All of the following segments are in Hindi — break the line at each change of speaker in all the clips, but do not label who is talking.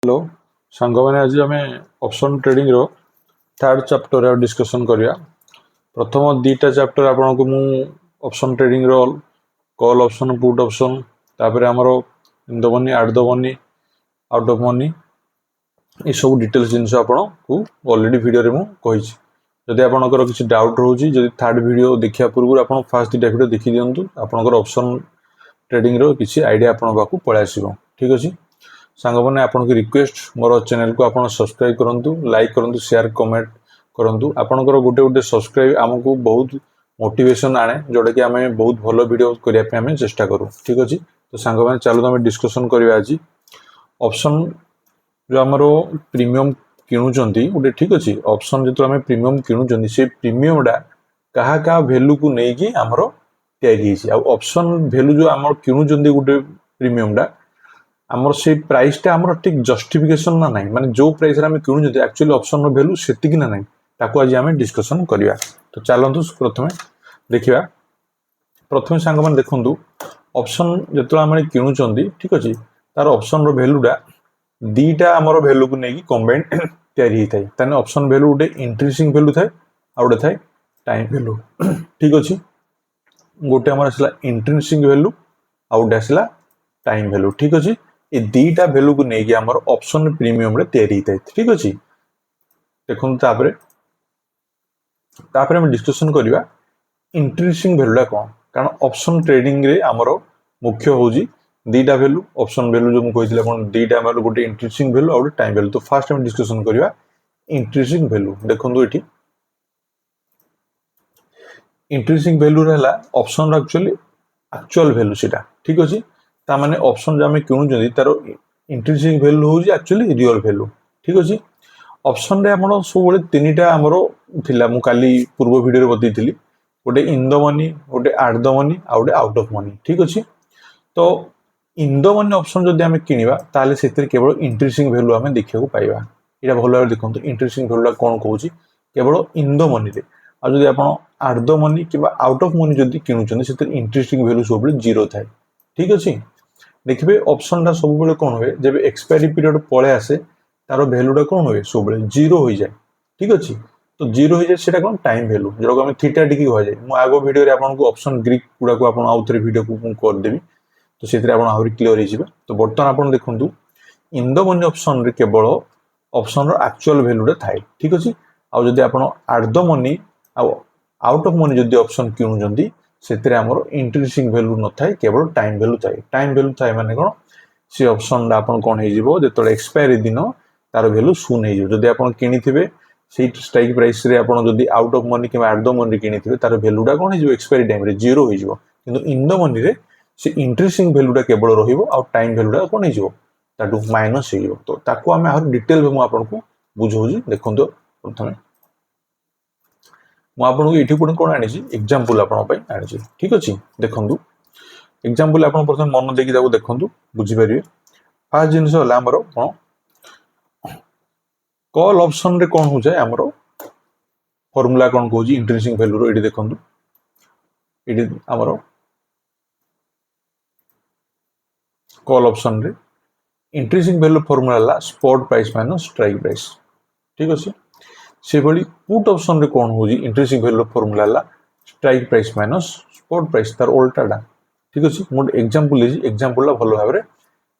हेलो सांग मैंने आज आम ऑप्शन ट्रेडिंग रो थर्ड चैप्टर डिस्कशन करिया। प्रथम दीटा चैप्टर आपन को मु ऑप्शन ट्रेडिंग रो कॉल ऑप्शन पुट ऑप्शन तापर हमर in the money out the money out of money ये सब डिटेल्स जिनस आपन को ऑलरेडी वीडियो रे मु कहिछि। जदि आपनकर किछि डाउट रहउछि जदि थर्ड वीडियो देखिया पूर्व आपन फर्स्ट दीटा वीडियो देखि दियंतु आपनकर ऑप्शन ट्रेडिंग रो किछि आईडिया आपन बाकू पळा आसीबो। ठीक अछि सांग मैंने आपन की रिक्वेस्ट मोर चैनल को आपन सब्सक्राइब करंतु लाइक करंतु शेयर कमेंट करंतु आपनकर गोटे गोटे सब्सक्राइब हमको बहुत मोटिवेशन आने जोटा कि आम बहुत भल वीडियो करने आम चेष्टा करूँ। ठीक अच्छे तो सांग मैंने चलो आम डिस्कसन करवा आज ऑप्शन जो आमर प्रीमियम किणुचंती गोटे। ठीक अच्छे ऑप्शन जो आम प्रीमियम किणुचंती से प्रीमियमटा क्या क्या वैल्यू को लेकिन आमर या ऑप्शन वैल्यू जो आम किणुचंती गोटे प्रीमियमटा आमर से प्राइस टा आमर ठीक जस्टिफिकेशन ना नहीं माने जो प्राइस रे हम किणुचंती एक्चुअली ऑप्शन रो वैल्यू सेतिक ना नहीं ताको आज आम डिस्कशन करवा। तो चलतु प्रथमे देखिया प्रथमे सांग मैंने देखंतु ऑप्शन जेतो आम किणुचंती ठीक अच्छे तार ऑप्शन रो वैल्यूटा दीटा आमर वैल्यू को लेकिन कंबाइंड तैयारी होता है ताने ऑप्शन वैल्यू गोटे इंक्रीजिंग वैल्यू थाए आ गोटे थाए टाइम वैल्यू। ठीक अच्छे गोटे आमर आसला इंक्रीजिंग वैल्यू आ गोटे आसला टाइम वैल्यू। ठीक अच्छे ये दीटा वैल्यू को लेकिन आमर ऑप्शन प्रीमियम रे तैयारी होता है। ठीक अच्छे देखो तापर हम डिस्कशन करवा इंक्रीजिंग वैल्यूटा कौन कारण ऑप्शन ट्रेडिंग रे आमर मुख्य होजी दीटा वैल्यू ऑप्शन वैल्यू जो मुझे कहती दीटा वैल्यू गोटे इंक्रीजिंग वैल्यू और टाइम वैल्यू। तो फास्ट हम डिस्कशन करवा इंक्रीजिंग वैल्यू देखो ये increasing value option actual value सीटा। ठीक अच्छे ताने ऑप्शन जो आम किणुचंती तार इंक्रीजिंग वैल्यू होजी एक्चुअली रियल वैल्यू। ठीक अच्छे ऑप्शन रे हमर सब तीन टा हमर थिला मु काली पूर्व वीडियो रे बतैथिली गोटे इन द मनी गोटे एट द मनी आ गोटे आउट ऑफ मनी। ठीक अच्छे तो इन द मनी ऑप्शन जदि आम किनिबा ताले सेतिर केवल इंक्रीजिंग वैल्यू आम देखिया को पाइबा। एटा भलो भाबे देखंतु इंक्रीजिंग वैल्यू कोन कहूची केवल इन द मनी रे आ जदि आपण एट द मनी किबा आउट ऑफ मनी जदि किनुचंती सेतिर इंक्रीजिंग वैल्यू सब जीरो थाए। ठीक अच्छे देखिए ऑप्शन टा सब बेले कौन हुए जब एक्सपायरी पीरियड पळे आसे तार वैल्यूटा कौन हुए सब बेले जीरो हो जाए। ठीक अच्छे तो जीरो हो जाए सेटा कौन टाइम वैल्यू जो आम थीटा टी कह जाए मु आगो वीडियो रे आपनको ऑप्शन ग्रीक गुडा को आपन आउ थरे वीडियो को कर देबी तो सेतिर आपन आहुरी क्लियर हो जिवे। तो बर्तमान आपन देखंतु इन द मनी ऑप्शन रे केवल ऑप्शन रो एक्चुअल वैल्यूटा थाए। ठीक अच्छे आ जदि आपन eight the money out of money जदि ऑप्शन किणुचंती सेतिर हमर इंक्रीजिंग वैल्यू न थाए केवल टाइम वैल्यू थाए। टाइम वैल्यू थाए माने कोन से ऑप्शन दा आपन कोन हे जिवो जेतले एक्सपायरी दिन तार वैल्यू शून्य हे जिवो जदि आपन किनिथिबे से स्ट्राइक प्राइस रे आपन जदि आउट ऑफ मनी किबा एट द मनी किनिथिबे तार वैल्यूटा कोन हे जिवो एक्सपायरी टाइम रे जीरो हे जिवो किंतु इन द मनी रे से इंक्रीजिंग वैल्यूटा केवल रहिबो आ टाइम वैल्यूटा कोन हे जिवो ताटू माइनस हे जिवो। तो ताको आमे आहुरी डिटेल में मु आपन को बुझौजी देखंतो प्रथमे मु आपन को एठी कोन कोन आनिछि एग्जांपल आपन पय आनिछि। ठीक अछि देखंतु एग्जांपल आपन प्रथम मन देखि जाको देखंतु बुझि परिबे। फास्ट जिंस होला हमरो कोन कॉल ऑप्शन रे कोन हो जाय हमरो फार्मूला कोन कहूजी इंक्रीजिंग वैल्यू रो एठी देखंतु एठी हमरो कॉल ऑप्शन रे इंक्रीजिंग वैल्यू फार्मूला ला spot price minus strike price. ठीक अछि से भली पुट ऑप्शन रे कोन होजी इंक्रीजिंग वैल्यू फार्मूला ला strike price minus spot price तार उल्टाटा। ठीक अछि मोड एग्जांपल लेजी एग्जांपल ला भलो भाबरे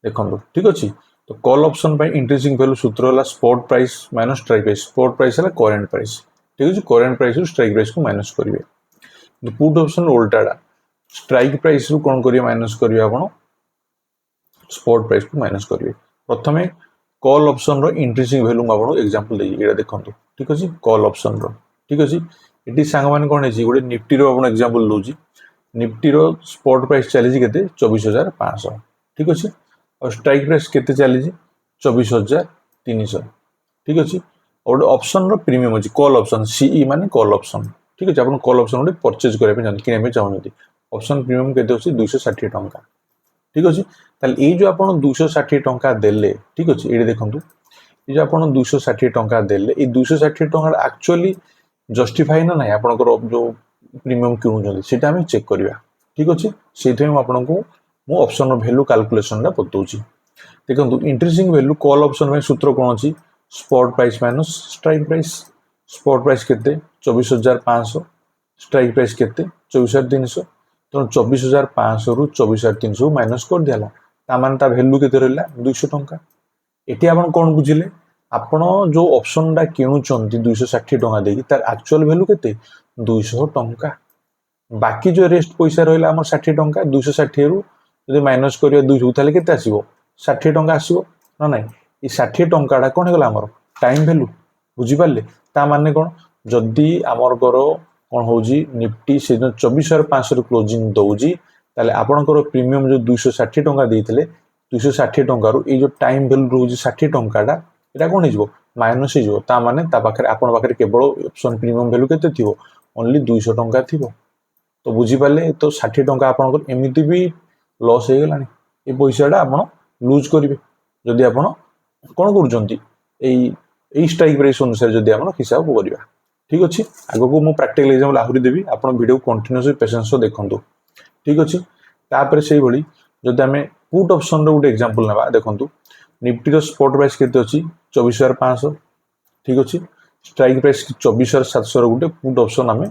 देखंतु। ठीक अछि तो call option buy increasing value सूत्र होला spot price minus strike price spot price है करंट प्राइस। ठीक अछि करंट प्राइस रु स्ट्राइक प्राइस को माइनस करिवे तो पुट ऑप्शन उल्टाटा स्ट्राइक प्राइस रु कोन करिवे माइनस करिवे आपण स्पॉट प्राइस को माइनस करिवे। प्रथमे कॉल ऑप्शन रो इंक्रीजिंग वैल्यू आपण एग्जांपल देई एटा देखंतु। ठीक अछि कॉल ऑप्शन रो ठीक अछि एटी सांग माने कोन हेछि गोटे निफ्टी रो आपण एग्जांपल दोजी निफ्टी रो स्पॉट प्राइस चली केते 24500। ठीक अछि और स्ट्राइक प्राइस केते चली 24300। ठीक अछि और ऑप्शन रो प्रीमियम अछि कॉल ऑप्शन सीई माने कॉल ऑप्शन। ठीक अछि आपण कॉल ऑप्शन गोटे परचेज करबे जान किने में चाहउनती ऑप्शन प्रीमियम केते अछि 260 टंका। ठीक अछि ताले ए जो आपण 260 टंका देले ठीक अछि एडी देखंतु ए जो आपण 260 टंका देले ए 260 टंका एक्चुअली जस्टिफाई ना नाही आपनकर जो प्रीमियम किणुचंती सेटा हम चेक करबा। ठीक अछि सेथै हम आपन को मु ऑप्शन रो वैल्यू कैलकुलेशन ला बतौची। देखो इंटरेस्टिंग वैल्यू कॉल ऑप्शन में सूत्र कौन अच्छी spot price minus strike price spot price केते 24,500 स्ट्राइक प्राइस केते 24,300 तो 24,500 रु 24,300 माइनस कर दिया तामान ता वैल्यू केते रहला 200 टंका एटी आपण कोन बुझिले आपण जो ऑप्शन टा किणुचंती 260 टंका देकी तार एक्चुअल वैल्यू केते 200 टंका बाकी जो रेस्ट पैसा रहा आम 60 टंका 260 रु जो माइनस कर 200 ताले केते आसीबो 60 टंका आसीबो ना नहीं ये 60 टंकाटा कौन होगा आमर टाइम वैल्यू बुझिपारे ता माने कौन जदि आमर घर कौन हो निफ्टी से 24,500 क्लोजिंग दौजी ताले आपणकर प्रीमियम जो 260 टंका देते 260 टंकार ये जो टाइम वैल्यू रोज 60 टंकाटा यहाँ कौन हो माइनस हो माने आपण पाखे केवल ऑप्शन प्रीमियम वैल्यू केते थिबो ओनली 200 टंका थिबो तो बुझिपारे तो 60 टंका आपणकर एमती भी लॉस हो गलानी ये पैसाटा आप लुज करेंगे जदि आप कौन कर स्ट्राइक प्राइस अनुसार जदि आप हिसाब करवा ठीक अच्छे आगे को मुझे प्रैक्टिकल एग्जांपल आहरी देवी आप वीडियो कंटिन्यूअसली पेशेंस देखूँ ठीक अच्छे तापर से भाई जदि आम पुट ऑप्शन गोटे एग्जांपल ना देखूँ निफ्टी स्पॉट प्राइस केते अच्छी 24,500 ठीक अच्छे स्ट्राइक प्राइस 24,700 गोटे पुट ऑप्शन आम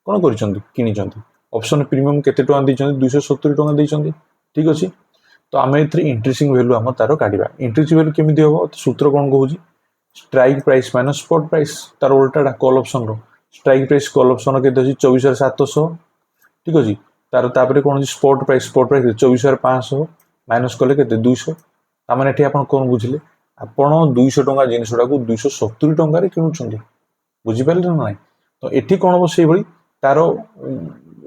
कौन कर ऑप्शन प्रीमियम केते टंका देइछन्ती 270 टंका देइछन्ती ठीक अच्छे तो आम ए इंटरेस्टिंग वैल्यू आम तार काढ़ा इंटरेस्टिंग वैल्यू केमी हम सूत्र कौन कहूँ strike price minus spot price तार उल्टा कॉल ऑप्शन रो स्ट्राइक प्राइस कॉल ऑप्शन केते 24,700 ठीक अच्छे तार कौन स्पॉट प्राइस 24,500 माइनस कले के 200 ताने ये आप कौन बुझे आपड़ 200 टंका जिनसा को 270 टंकार किणुंट बुझिपारे ना ना तो ये कौन हम से भाई तार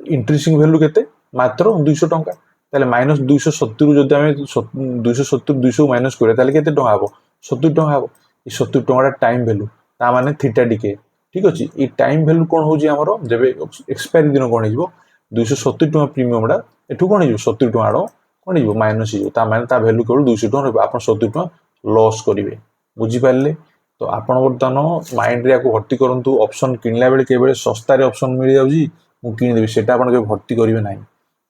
इंटरेस्टिंग वैल्यू केते मात्र 200 टंका ताले माइनस 270 जदि आम 270 200 माइनस करिया ताले केते टंका हबो 70 टंका हबो ये 70 टंका टाइम वैल्यू ता माने थीटा डिके ठीक अछि ये टाइम वैल्यू कोन होजी हमरो जेबे एक्सपायरी दिन कोन हिजबो 270 टंका प्रीमियम डा एठू कोन हिजबो 70 टंका रो कोन हिजबो माइनस हिजबो ता माने ता वैल्यू केवल 200 टंका रहबो आपण 70 टंका लॉस करिवे बुझी पारले तो आपण वर्तमान माइंड रे याको भर्ती करंतु ऑप्शन किनला बेले केबे सस्ता रे ऑप्शन मिल जाउजी मु किनि देबी सेटा आपण के भर्ती करिवे नाही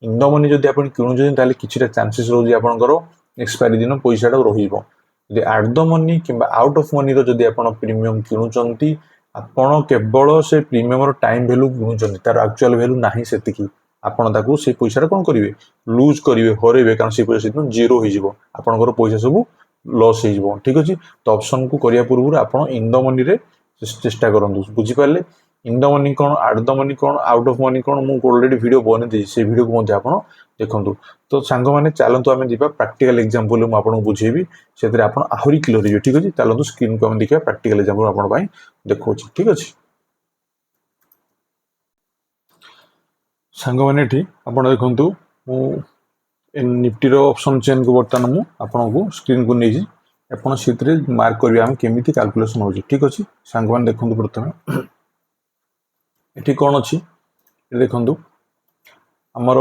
इन द मनी जदि आपण किणुछन ताले किछिटा चांसेस रोजी आपणकर एक्सपायरी दिन पैसाटा रहिबो जदि एट द मनी किंबा आउट ऑफ मनी रो जदि आपण प्रीमियम किणुचंती आपण केवल से प्रीमियम रो टाइम वैल्यू किणुचंती तार एक्चुअल वैल्यू नाही सेतिकी आपण ताकू से पैसा कोन करिवे लूज करिवे हरेबे कारण से पैसा दिन जीरो हो जिवो आपणकर पैसा सब लॉस हो जिवो ठीक अछि तो ऑप्शन को करिया पूर्व आपण इन द मनी रे चेष्टा करंतु बुझि पारले इन द मनी कौन आउट द मनी कौन आउट ऑफ मनी कौन मुझे ऑलरेडी वीडियो बने दी से वीडियो को आप देखूँ तो सांग मैंने चलतु आम जा प्रैक्टिकल एग्जांपल मुझे आपको बुझेबी से आहरी क्लियर हो ठीक अच्छे चलतु स्क्रीन को आम देखा प्रैक्टिकल एग्जांपल आप देखा ठीक अच्छे सांग मैंने आप देखु निफ्टी ऑप्शन चेन को बर्तमान मुझे आपको स्क्रीन को नहीं आप मार्क करेंगे आम केमी कैलकुलेशन हो ठीक अच्छे सांग मैंने देखते प्रथम ये कौन अच्छी देखु आमर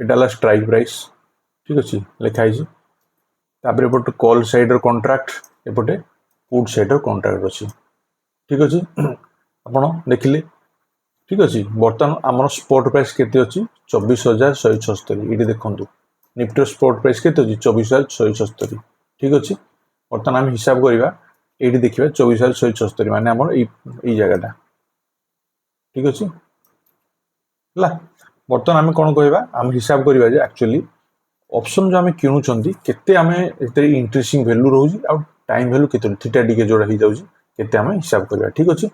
यहाँ स्ट्राइक प्राइस ठीक अच्छे लिखाई एपटे कॉल साइड कॉन्ट्रैक्ट एपटे पुट साइड कॉन्ट्रैक्ट अच्छी ठीक अच्छे आप देखिले ठीक अच्छे बर्तमान आमर स्पॉट प्राइस केते अच्छी 24,176 ये देखूँ निफ्टी स्पॉट प्राइस केते अच्छी 24,176 ठीक अच्छे बर्तमान आम हिसाब करवा ये देखा 24,176 माने आमर ये जगह ठीक अच्छे बर्तमान आम कौन कहवा आम हिसाब करवा एक्चुअली ऑप्शन जो आम किणुचंती केते आम इंटरेस्टिंग वैल्यू रोजी आ टाइम वैल्यू केते थीटा डिके जोड़ा हो जाउजी केते आम हिसाब करवा ठीक अच्छे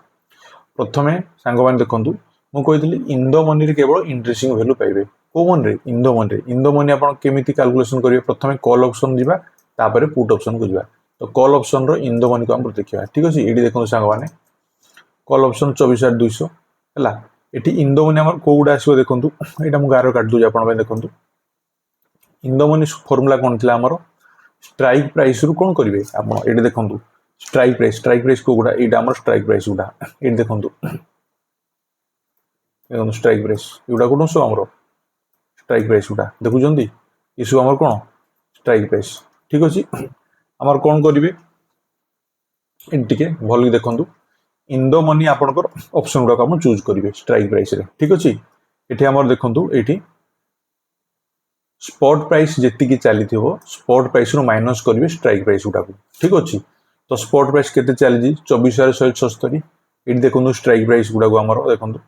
प्रथम सांग मैंने देखूँ मुझे इन द मनी केवल इंटरेस्टिंग वैल्यू पाइबे को मन रे इन द मनी आप केमी कैलकुलेशन करेंगे प्रथम कॉल ऑप्शन जावा तापर पुट ऑप्शन को जावा तो कॉल ऑप्शन रो इन द मनी को हम देखा ठीक अच्छे ये देखो सांग मैंने कॉल ऑप्शन 24,200 है ये इन द मनी आम कौटा आसो देखूँ यहाँ मुझे गार काट दूसरी आप देखूँ इन द मनी फर्मूला कौन थी आमर स्ट्राइक प्राइस रु कौन करेंगे आप ये देखूँ स्ट्राइक प्राइस कौटा यहाँ आम स्ट्राइक प्राइस गुटा ये देखूँ स्ट्राइक प्राइस युवा कौन सब आमर स्ट्राइक प्राइस गुटा देखुं ये सब आमर कौन स्ट्राइक प्राइस ठीक अच्छे आमर कौन करेंगे टे भल देखूँ इन द मनी आपंकर ऑप्शन गुड़ाक आप चूज करेंगे स्ट्राइक प्राइस रे ठीक अच्छे ये आमर देखूँ ये स्पॉट प्राइस जेतिकी चलीथिबो स्पॉट प्राइस रु माइनस करिवे स्ट्राइक प्राइस गुटाको ठीक अछि। तो स्पॉट प्राइस केते चली 24,176 एटी देखंतु स्ट्राइक प्राइस गुटाको हमर देखंतु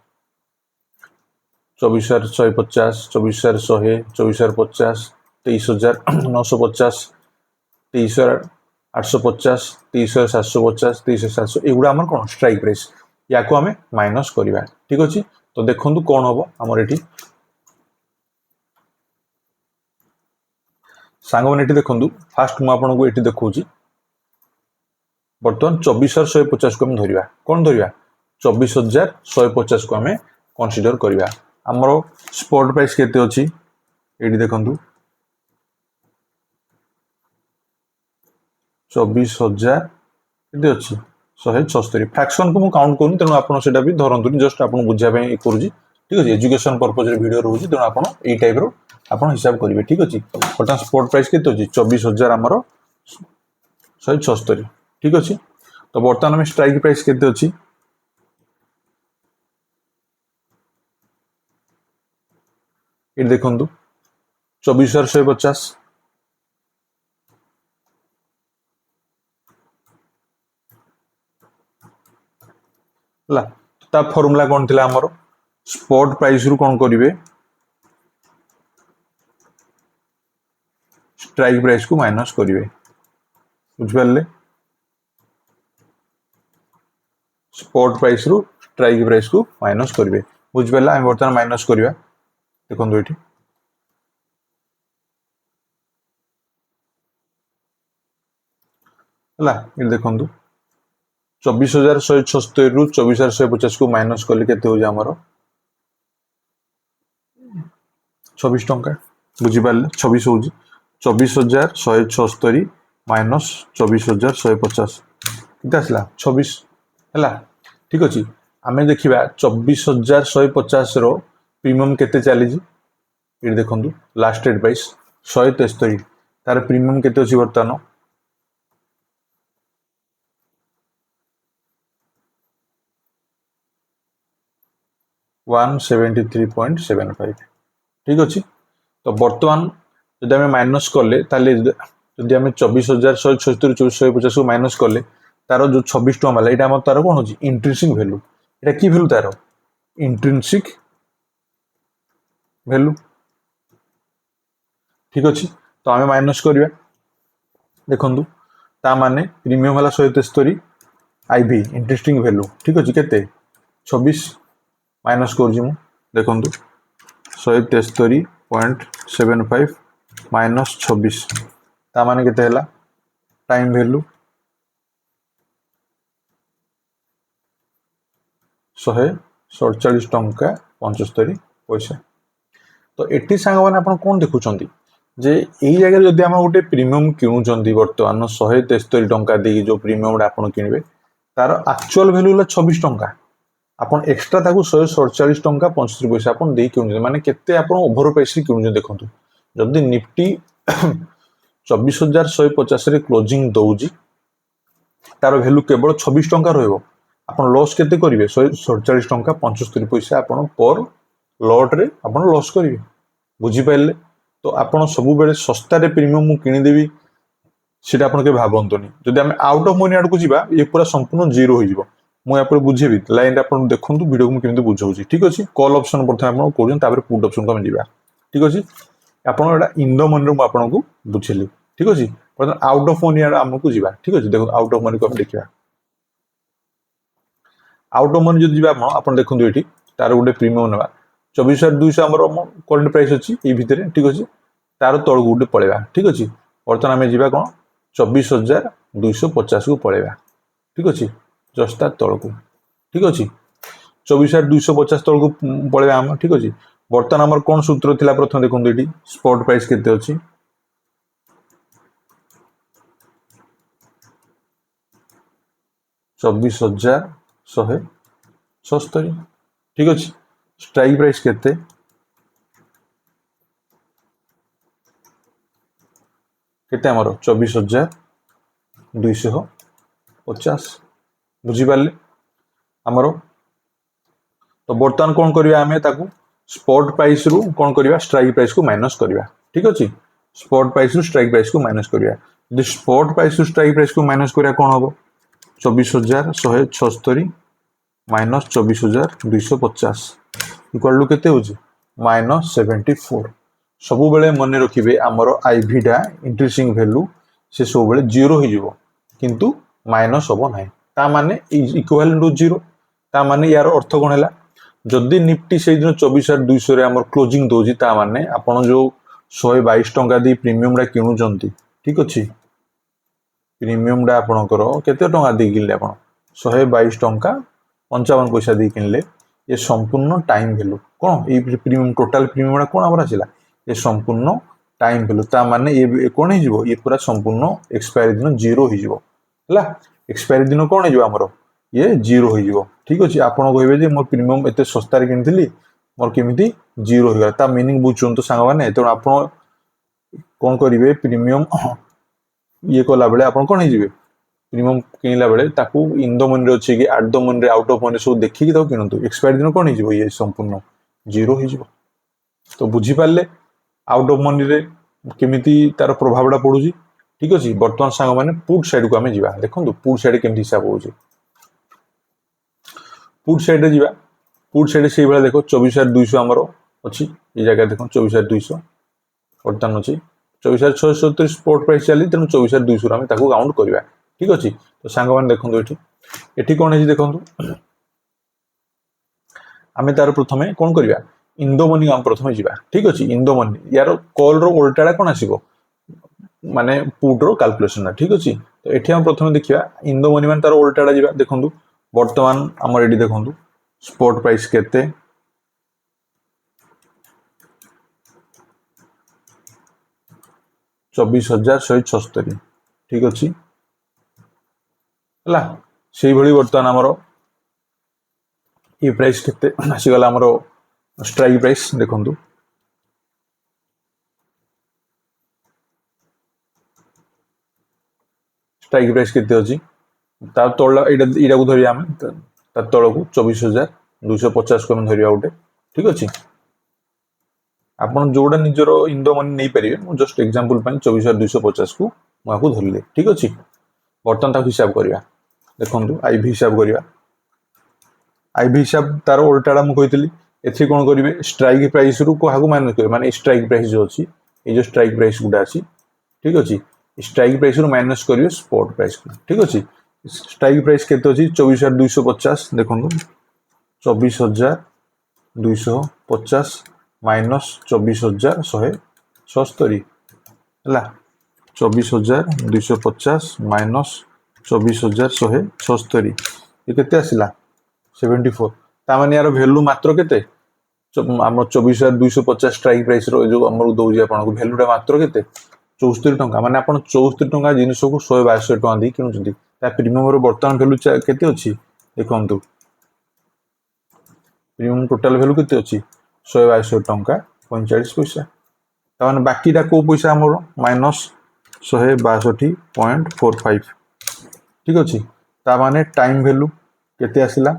24,150 24,100 24,050 23,950 23,850 23,750 23,700 एगुड़ा आम कौन स्ट्राइक प्राइस या आम माइनस करवा ठीक अच्छे। तो देखो कौन हम आमर ये सांग मैंने देखो फास्ट मुझे ये देखा बर्तमान 24,150 को आम धरवा कौन धरवा 24,150 को आम कनसीडर करवा आमर स्पॉट प्राइस केते अच्छी ये देखो 24,000 केते अच्छी 176 फ्रैक्शन को काउंट करूँ तेणु आप भी धरतु जस्ट आप बुझाई करुँच ठीक अच्छे एजुकेशन पर्पज वीडियो रोचे तेणु आप टाइप आप हिसाब करेंगे ठीक अच्छे। बर्तमान स्पॉट प्राइस केते अच्छी 24,000 आमर 176 ठीक अच्छे। तो बर्तमान आम स्ट्राइक प्राइस केते अच्छी ये देखो 24,150 ता फॉर्मूला कौन थिला हमर स्पॉट प्राइस रु कौन करिवे स्ट्राइक प्राइस को माइनस करिवे बुझिपारले स्पॉट प्राइस रु स्ट्राइक प्राइस को माइनस करिवे बुझिपारले हम बर्तमान माइनस करिवा देखंतु एठी हला ये देखंतु 24,176 रु 24,150 को माइनस कले केते हो जामरो 26 टंका बुझिपारले 26 होजी 24,176 माइनस 24,150 केते आसला 26 हला ठीक अछि। आमे देखिबा 24,150 रो प्रीमियम केते चली ये देखंतु लास्ट रेट प्राइस 173 तार प्रीमियम केते अछि वर्तमान 173.75 ठीक अच्छे। तो बर्तमान जब आम माइनस कले जदि आम 24,176 24,150 को माइनस कले तार जो 26 टका माला यहाँ तार कौन हो इंट्रिंसिक वैल्यू ये कि वैल्यू तार इंट्रिंसिक वैल्यू ठीक अच्छे। तो आम माइनस करवा देखु ता माने प्रीमियम है 173 आईवी इंटरेस्टिंग वैल्यू ठीक अच्छे केते 26 माइनस कर देखु 173.75 माइनस 26 ता माने केते हला टाइम वैल्यू 147 टंका 75 पैसा। तो एटी सांग मैंने आप कौन देखुं जे यही जगह जदि आम गोटे प्रीमियम किणुंट बर्तमान 173 टंका दे जो प्रीमियम आप किणवे तार एक्चुअल वैल्यू 26 टंका आपन एक्स्ट्रा ताकू 147 टंका 75 पैसा आपन दे किणुचे माने केते आपन ओभर प्राइस रे किणुचे देखंतु जदि निफ्टी 24,150 रे क्लोजिंग दउजी तार वैल्यू केवल 26 टंका रहइबो आपन लॉस केते करिवे 147 टंका 75 पैसा आपन पर लॉट रे आपन लॉस करिवे बुझी पाइले। तो आपन सब बेले सस्ता रे प्रीमियम मु किनि देबी सेटा आपन के भाबंतोनी जदि हम आउट ऑफ मनी आड़ को जीवा ये पूरा संपूर्ण जीरो हो जिवो मुझे आप बुझेबी लाइन आप देखो वीडियो को केमी बुझाऊँ ठीक अच्छे। कॉल ऑप्शन प्रथम आप करें पुट ऑप्शन को जा ठीक अच्छे आपड़ा इन द मनी आपको बुझेली ठीक अच्छे। बर्तमान आउट ऑफ मनी आमको जा ठीक अच्छे देखो आउट ऑफ मनी को देखा आउट ऑफ मनी जो आप देखो ये तार गोटे प्रीमियम ना 24,200 आम करेन्ट प्राइस अच्छी ये भितर ठीक अच्छे तार तौक गोटे पलैया ठीक अच्छे। बर्तमान आम जा कौन 24,250 को पलैया ठीक अच्छे जस्ट तार तौक ठीक अच्छे 24,250 तौक पलैया आम ठीक अच्छे। बर्तमान आमर कौन सूत्र थिला प्रथम देखो ये स्पॉट प्राइस केते अच्छी 24,170 ठीक अच्छे। स्ट्राइक प्राइस केते केते आमर 24,250 बुझीपारे आमर। तो बर्तमान कौन करवा आम ताकू स्पॉट प्राइस रु कौन करवा स्ट्राइक प्राइस को माइनस करवा ठीक अच्छे स्पॉट प्राइस रु स्ट्राइक प्राइस को माइनस करिया यदि स्पॉट प्राइस रु स्ट्राइक प्राइस को माइनस करिया कोन हबो 24,176 माइनस 24,250 इक्वल टू केते होची माइनस 74 सबु बेले मन रखिबे हमर आईवी डा इंक्रीजिंग वैल्यू से सब बेले 0 हो जिवो किंतु माइनस हबो नाही ता माने इक्वल टू 0 ता माने यार अर्थ कोन हैला जदि निफ्टी से दिन 24,200 रे हमर क्लोजिंग दोजी ता माने आपण जो 122 टंका दी प्रीमियम रा किनु जंती ठीक अछि प्रीमियम डा आपणकर केते टंका दी किनले आपण 122 टंका 55 पैसा दी किनले ये संपूर्ण टाइम वैल्यू कोन ए प्रीमियम टोटल प्रीमियम डा कोन हमर आसिला ये संपूर्ण टाइम वैल्यू ता माने ये कोन हे जिवो ये पूरा संपूर्ण एक्सपायरी दिन 0 हो जिवो हला एक्सपायरी दिन कोन हे जिवो हमर ये 0 हो जिवो ठीक अछि आपण कहबे जे मोर प्रीमियम एते सस्ता रे किनथिली मोर केमिति 0 हो गला ता मीनिंग बुझुंतो सांग माने त आपण कोन करिवे प्रीमियम ये कला बेले आपण कोन हे जिवे प्रीमियम किनला बेले ताकू इन द मनी रे अछि कि आउट द मनी रे आउट ऑफ मनी सब देखि कि ताऊ किनतु एक्सपायरी दिन कोन हे जिवो ये संपूर्ण 0 हो जिवो तो बुझी पाले आउट ऑफ मनी रे केमिति तार प्रभावडा पडुजी ठीक अछि वर्तमान सांग माने पुट साइड को हमें जिवा देखंतु पुट साइड केमिति हिसाब होउची पुट साइड रे जिवा पुट साइड से बेला देखो 24,200 हमरो अछि ए जगह देखो 24,200 वर्तमान अछि 24,670 स्पॉट प्राइस चली तेनु 24,200 हमें ताकू काउंट करबा ठीक अछि तो सांग मान देखंतु एठी कोन हे देखंतु हमें तार प्रथमे कोन करबा इन द मनी हम प्रथमे जिबा ठीक अछि इन द मनी यार कॉल रो उल्टाडा कोन आसीबो माने पुट रो कैलकुलेशन ठीक अछि तो एठी हम प्रथमे देखिबा इन द मनी मान तार उल्टाडा जिबा देखंतु वर्तमान हमर एडी देखंतु स्पॉट प्राइस केते 24,176 ठीक अछि हला सेही भली वर्तमान हमरो ये प्राइस केते आसी गला हमरो स्ट्राइक प्राइस देखंतु स्ट्राइक प्राइस केते अछि ता तोला एडा को धरिया हम ता तोला को 24,250 को हम धरिया उठे ठीक अछि आपण जोडा निजरो इन द मनी नै परिबे मु जस्ट एग्जांपल पई 24,250 को माकू धरले ठीक अछि वर्तमान ता हिसाब करिया देखंतु आईवी हिसाब करिया आईवी हिसाब तार उल्टाडा मु कहितली एथि कोन करिवे स्ट्राइक प्राइस रु को हागु माइनस करे माने स्ट्राइक प्राइस जो अछि ए जो स्ट्राइक प्राइस गुडा अछि ठीक अछि स्ट्राइक प्राइस रु माइनस करियो स्पॉट प्राइस को ठीक अछि स्ट्राइक प्राइस केते अछि 24,250 देखंतु 24,250 माइनस 24,176 हला 24,250 माइनस 24,176 ये केते आसिला 74 ता माने यार वैल्यू मात्र केते हम 24,250 स्ट्राइक प्राइस रो जो हमर दोजी आपन को वैल्यू टा मात्र केते 74 टंका माने आपन 74 टंका जिनिस को 122 टंका दी किनुचंती ता प्रीमियम रो वर्तमान वैल्यू केते अछि देखंतु प्रीमियम टोटल वैल्यू केते अछि 122 टंका 45 पैसा ता माने बाकी टा को पैसा हमर माइनस 162.45 ठीक अछि ता माने टाइम वैल्यू केते आसिला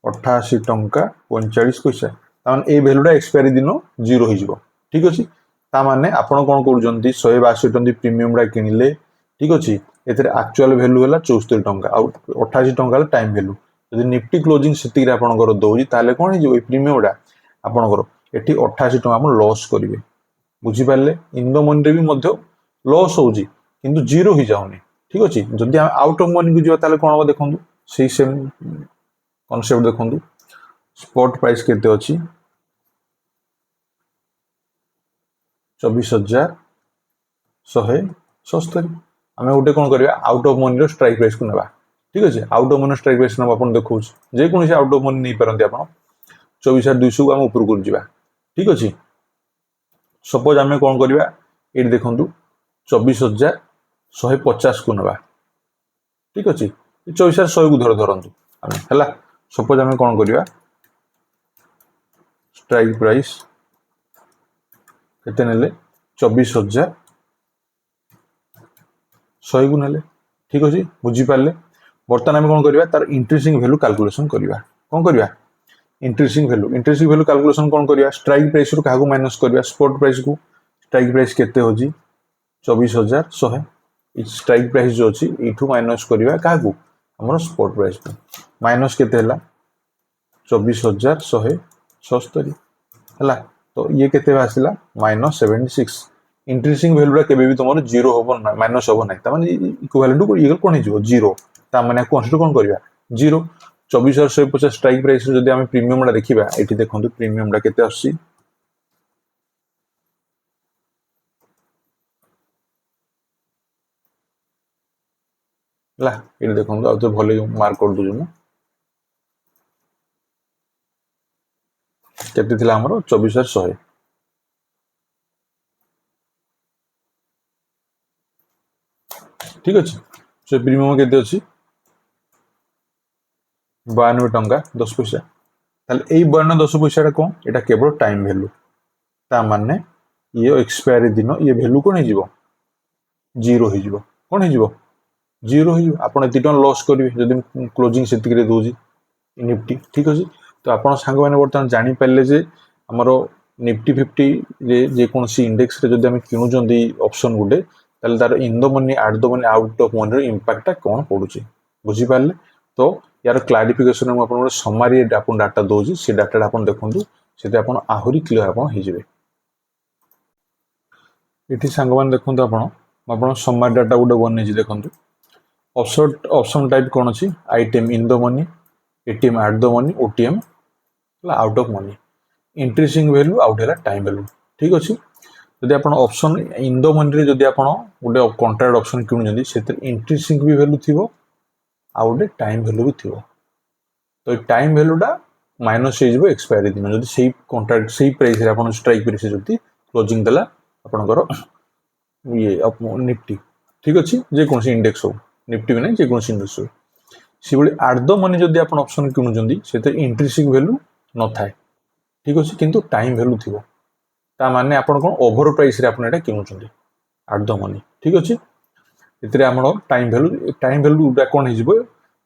88 टंका 45 पैसा ता माने ए वैल्यू टा एक्सपायरी दिन 0 हो जिवो ठीक अछि ता माने आपण कोन करूजंती 182 टंका प्रीमियम रा किनिले ठीक अछि एतरे एक्चुअल वैल्यू हला 74 टंका आ 88 टंका टाइम वैल्यू यदि निफ्टी क्लोजिंग सेति रे आपण कर दोजी ताले कोन हे जिवो ए प्रीमियम रा आपण कर एठी 88 टंका हम लॉस करिवे बुझी पाले इन द मनी रे भी मध्य लॉस होउजी किंतु 0 हो जाउनी ठीक अछि जदि हम आउट ऑफ मनी को जिवो ताले कोन हो देखंतु सेही सेम कॉन्सेप्ट देखंतु स्पॉट प्राइस केते अछि 24,176 हमें उठे कोन करिया आउट ऑफ मनी रो स्ट्राइक प्राइस को नेबा ठीक अछि out of money strike price न आपण देखौ जे कोन से आउट ऑफ मनी नै परंती आपण 24,200 को हम ऊपर को जिबा ठीक अछि सपोज हमें कोन करिया एठी देखंतु 24,150 को नेबा ठीक अछि 24,100 को धरंतु हला सपोज हमें कोन करिया स्ट्राइक प्राइस केते नेले 24,100 को नेले ठीक अछि बुझी पाले बर्तन हम कोन करिया तार इंक्रीजिंग वैल्यू कैलकुलेशन करिया कोन करिया इंट्रेस्टिंग वैल्यू कैलकुलेशन कौन करिया स्ट्राइक प्राइस रु काहाकू माइनस करिया स्पॉट प्राइस को स्ट्राइक प्राइस केते होजी 24,100 स्ट्राइक प्राइस जो अछि इठू माइनस करिया काहाकू हमर स्पॉट प्राइस को माइनस केते हला 24,170 हला तो ये केते आसिला -76 इंट्रेस्टिंग वैल्यू केबे भी तुमर 0 होबो ना माइनस होबो ना त माने इक्विवेलेंट को इक्वल कोन हिजो 0 ता माने कंसीडर कोन करिया 0 24,150 स्ट्राइक प्राइस जदि आम प्रीमियम टा देखा ये देखो प्रीमियम टा केते आसी ये देखो आउ तो भले मार्क कर दूँ मु केते थिला हमरो 24,100 ठीक अछि से प्रीमियम केते अछि 92 टंका 10 पैसा ताले एई 92 10 पैसा टा कोन एटा केवल टाइम वैल्यू ता माने ये एक्सपायरी दिन ये वैल्यू कोन हिजिवो 0 हिजिवो कोन हिजिवो 0 हिजिवो आपण एति टन लॉस करिवे जदि क्लोजिंग सेति करे दोजी निफ्टी ठीक अछि तो आपण सांग माने वर्तमान जानि पाले जे हमरो निफ्टी 50 रे जे कोनसी इंडेक्स रे जदि हम किनु जंदी ऑप्शन गुडे ताले तार इन the money out the money out of money रे इंपैक्ट ता कोन पडुची बुझी पाले तो यार क्लारिफिकेशन में आपण समरी आपण डाटा दोजी से डाटा आपण देखंतु सेते आपण आहुरी क्लियर आपण हे जिवे इठी सांगमान देखंतु आपण समरी डाटा गुडे बनै जी देखंतु ऑप्शन टाइप कौन अच्छी item in the money ATM eight the money OTM out of money interesting value out है टाइम वैल्यू ठीक अच्छे जदि आप ऑप्शन इन द मनी जदि आप गोटे कॉन्ट्रैक्ट ऑप्शन किणुଛନ୍ତି से इंट्रेस्टिंग भी वैल्यू थी आउ गोटे टाइम वैल्यू भी थी तो टाइम वैल्यूटा माइनस हो एक्सपायरी दिन जब से कॉन्ट्रैक्ट से प्राइस आप स्ट्राइक प्राइस जब क्लोजिंग देला आपंकर ये निफ्टी ठीक अच्छे जेकोसी इंडेक्स हो निफ्टी भी ना जेकोसी इंडेक्स हो से भाई एट द मनी जदि आप ऑप्शन किणुଛନ୍ତି से इंट्रेस्टिंग वैल्यू न थाए ठीक अच्छे किंतु टाइम वैल्यू थी ता माने आपण कोन ओवर प्राइस रे आपण एटा किनुଛନ୍ତି एट द मनी ठीक अच्छे इतरे हमर टाइम वैल्यू उडा कोन हिजबो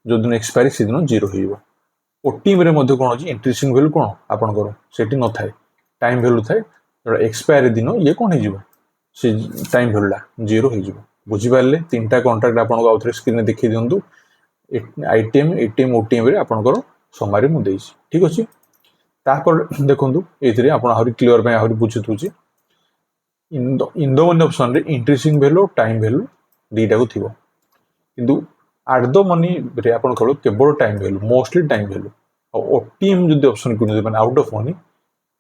जो दिन एक्सपायरी से दिन 0 हिजबो ओटीएम रे मध्ये कोन अछि इंट्रेस्टिंग वैल्यू कोन आपण करो सेठी न थाए टाइम वैल्यू थाए जो एक्सपायरी दिन ये कोन हिजबो से टाइम वैल्यूला 0 हिजबो बुझी पारले तीनटा कॉन्ट्रैक्ट आपण को आउथरे स्क्रीन में देखि दियंतु आईटीएम एटीएम ओटीएम रे आपण करो समारी मु देइछि ठीक अछि तापर देखंतु एथिरे आपण आहुरी क्लियर पे आहुरी बुझि तुछि इन द मनी ऑप्शन रे इंट्रेस्टिंग वैल्यू टाइम वैल्यू दीटा को थिबो किंतु एट द मनी रे आपण करो केवल time value mostly time value और ओटीएम जदि ऑप्शन किनु माने आउट ऑफ मनी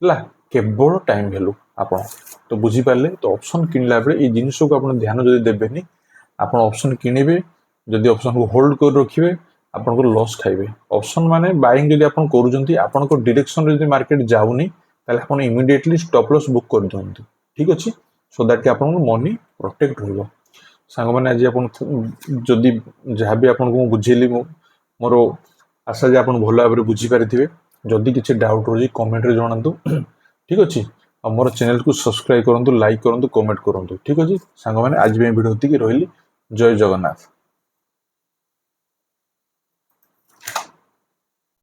ला केवल टाइम वैल्यू आपण तो बुझी पारले तो ऑप्शन किनला बेले ए जिनिस को आपण ध्यान जदि देबेनी आपण ऑप्शन किनिबे जदि ऑप्शन को होल्ड कर रखिबे आपण को लॉस खाइबे ऑप्शन माने बाइंग जदि आपण करूजंती आपण को डायरेक्शन रे जदि मार्केट जाउनी ताले आपण इमीडिएटली स्टॉप लॉस बुक कर दोंती ठीक अछि सो दैट कि आपण को मनी प्रोटेक्ट होइबो सांग माने आज आपण जदि जहां भी आपण को बुझेली मोर आशा जे आपण भलो भाबरे बुझी पारिथिबे जदि किछि डाउट होजी कमेंट रे जणांतु ठीक अछि मोर चैनल को सब्सक्राइब करंतु लाइक करंतु कमेंट करंतु ठीक अछि सांग माने आज भी वीडियो होती कि रहली जय जगन्नाथ।